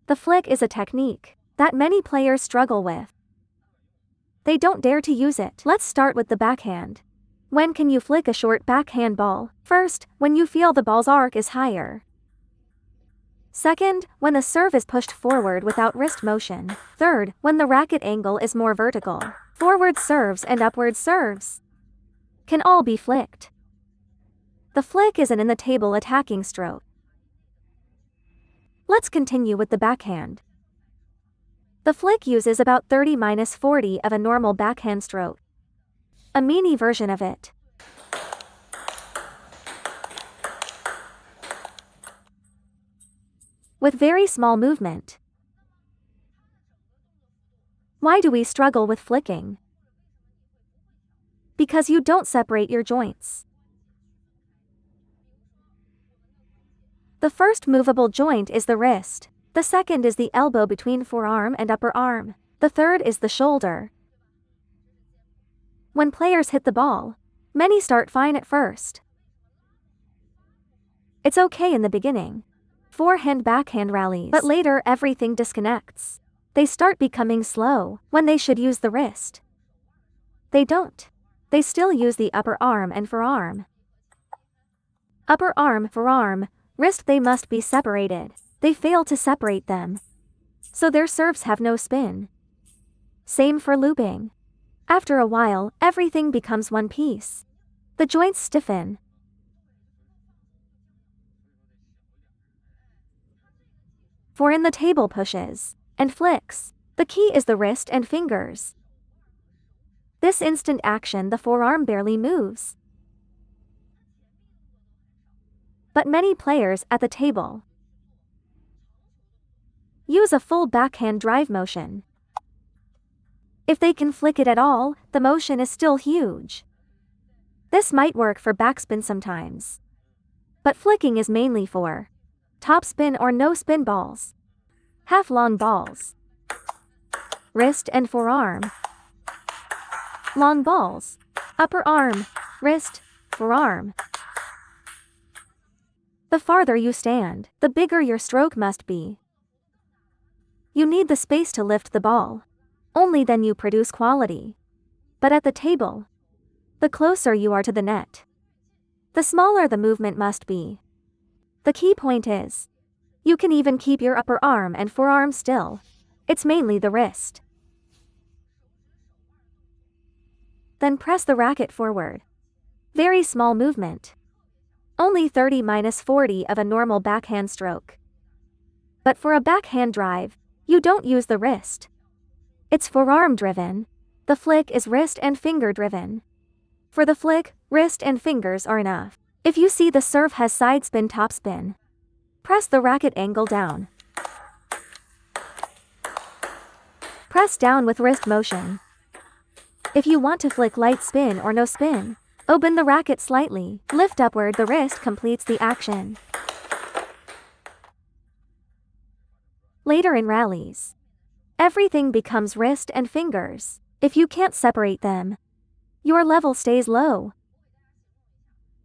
The flick is a technique that many players struggle with. They don't dare to use it. Let's start with the backhand. When can you flick a short backhand ball? First, when you feel the ball's arc is higher. Second, when the serve is pushed forward without wrist motion. Third, when the racket angle is more vertical. Forward serves and upward serves can all be flicked. The flick is an in-the-table attacking stroke. Let's continue with the backhand. The flick uses about 30-40 of a normal backhand stroke. A mini version of it. With very small movement. Why do we struggle with flicking? Because you don't separate your joints. The first movable joint is the wrist. The second is the elbow between forearm and upper arm. The third is the shoulder. When players hit the ball, many start fine at first. It's okay in the beginning. Forehand-backhand rallies. But later everything disconnects. They start becoming slow when they should use the wrist. They don't. They still use the upper arm and forearm. Upper arm, forearm, wrist, they must be separated. They fail to separate them. So their serves have no spin. Same for looping. After a while, everything becomes one piece. The joints stiffen. For in the table pushes and flicks, the key is the wrist and fingers. This instant action, the forearm barely moves. But many players at the table use a full backhand drive motion. If they can flick it at all, the motion is still huge. This might work for backspin sometimes. But flicking is mainly for topspin or no-spin balls. Half-long balls. Wrist and forearm. Long balls. Upper arm, wrist, forearm. The farther you stand, the bigger your stroke must be. You need the space to lift the ball. Only then you produce quality. But at the table, the closer you are to the net, the smaller the movement must be. The key point is, you can even keep your upper arm and forearm still. It's mainly the wrist. Then press the racket forward. Very small movement. Only 30-40 of a normal backhand stroke. But for a backhand drive, you don't use the wrist. It's forearm driven. The flick is wrist and finger driven. For the flick, wrist and fingers are enough. If you see the serve has side spin, top spin, press the racket angle down. Press down with wrist motion. If you want to flick light spin or no spin, open the racket slightly, lift upward, the wrist completes the action. Later in rallies, everything becomes wrist and fingers. If you can't separate them, your level stays low.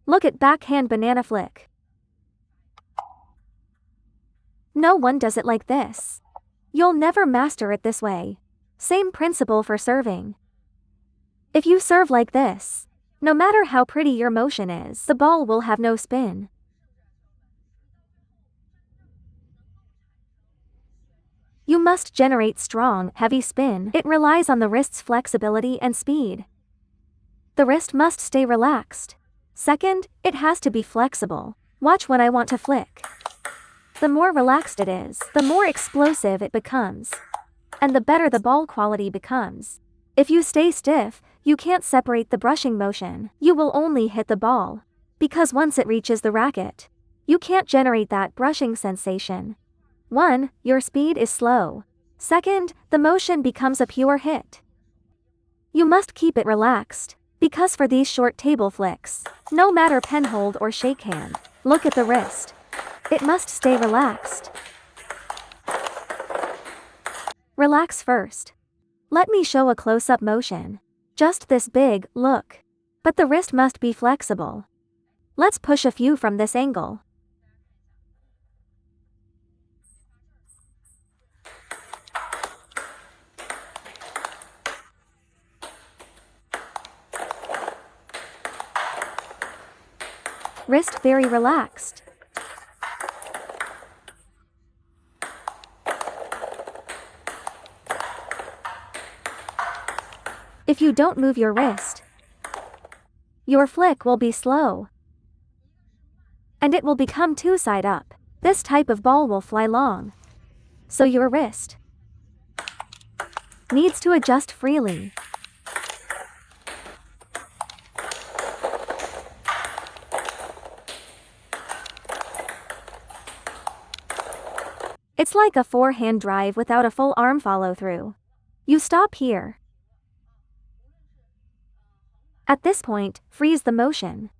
Look at backhand banana flick. No one does it like this. You'll never master it this way. Same principle for serving. If you serve like this, no matter how pretty your motion is, the ball will have no spin. You must generate strong, heavy spin. It relies on the wrist's flexibility and speed. The wrist must stay relaxed. Second, it has to be flexible. Watch when I want to flick. The more relaxed it is, the more explosive it becomes. And the better the ball quality becomes. If you stay stiff, you can't separate the brushing motion. You will only hit the ball. Because once it reaches the racket, you can't generate that brushing sensation. 1. Your speed is slow. Second, the motion becomes a pure hit. You must keep it relaxed. Because for these short table flicks, no matter pen hold or shake hand, look at the wrist. It must stay relaxed. Relax first. Let me show a close-up motion. Just this big, look. But the wrist must be flexible. Let's push a few from this angle. Wrist very relaxed. If you don't move your wrist, your flick will be slow, and it will become two side up. This type of ball will fly long, so your wrist needs to adjust freely. It's like a forehand drive without a full arm follow through. You stop here. At this point, freeze the motion.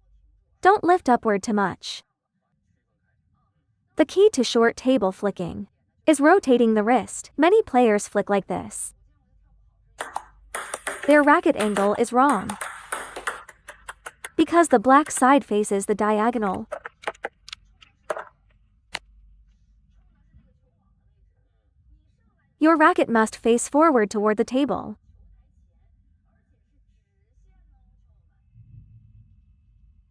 Don't lift upward too much. The key to short table flicking is rotating the wrist. Many players flick like this. Their racket angle is wrong because the black side faces the diagonal. Your racket must face forward toward the table.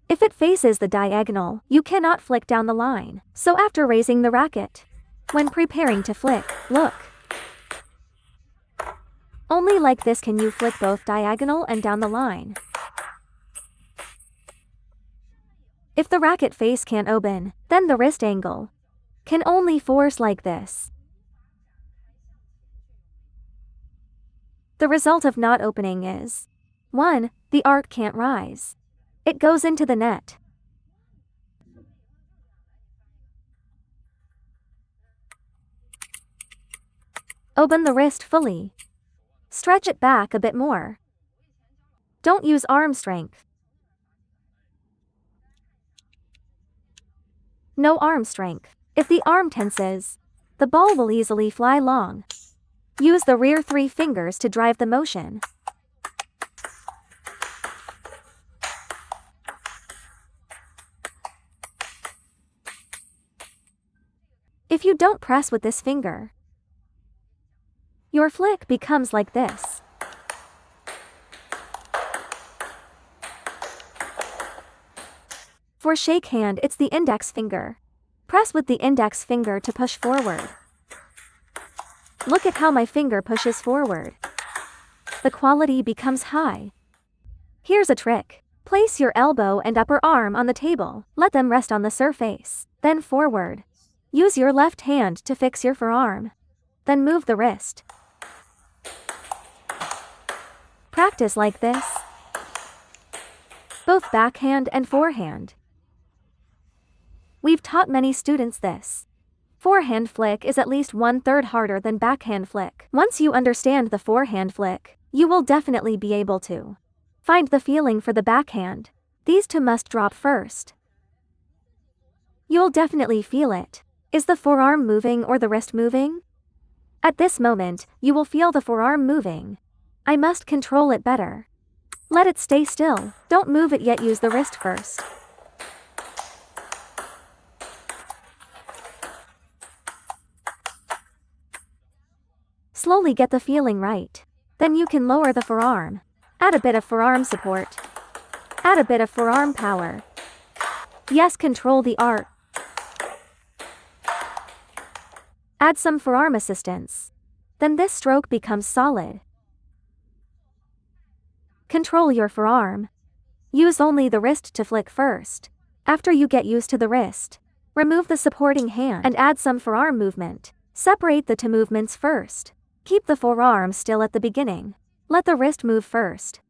If it faces the diagonal, you cannot flick down the line. So after raising the racket, when preparing to flick, look. Only like this can you flick both diagonal and down the line. If the racket face can't open, then the wrist angle can only force like this. The result of not opening is 1. The arc can't rise. It goes into the net. Open the wrist fully. Stretch it back a bit more. Don't use arm strength. No arm strength. If the arm tenses, the ball will easily fly long. Use the rear 3 fingers to drive the motion. If you don't press with this finger, your flick becomes like this. For shake hand, it's the index finger. Press with the index finger to push forward. Look at how my finger pushes forward. The quality becomes high. Here's a trick. Place your elbow and upper arm on the table. Let them rest on the surface. Then forward. Use your left hand to fix your forearm. Then move the wrist. Practice like this, both backhand and forehand. We've taught many students this. Forehand flick is at least 1/3 harder than backhand flick. Once you understand the forehand flick, you will definitely be able to find the feeling for the backhand. These two must drop first. You'll definitely feel it. Is the forearm moving or the wrist moving? At this moment, you will feel the forearm moving. I must control it better. Let it stay still. Don't move it yet, use the wrist first. Slowly get the feeling right. Then you can lower the forearm. Add a bit of forearm support. Add a bit of forearm power. Yes, control the arc. Add some forearm assistance. Then this stroke becomes solid. Control your forearm. Use only the wrist to flick first. After you get used to the wrist, remove the supporting hand and add some forearm movement. Separate the two movements first. Keep the forearm still at the beginning. Let the wrist move first.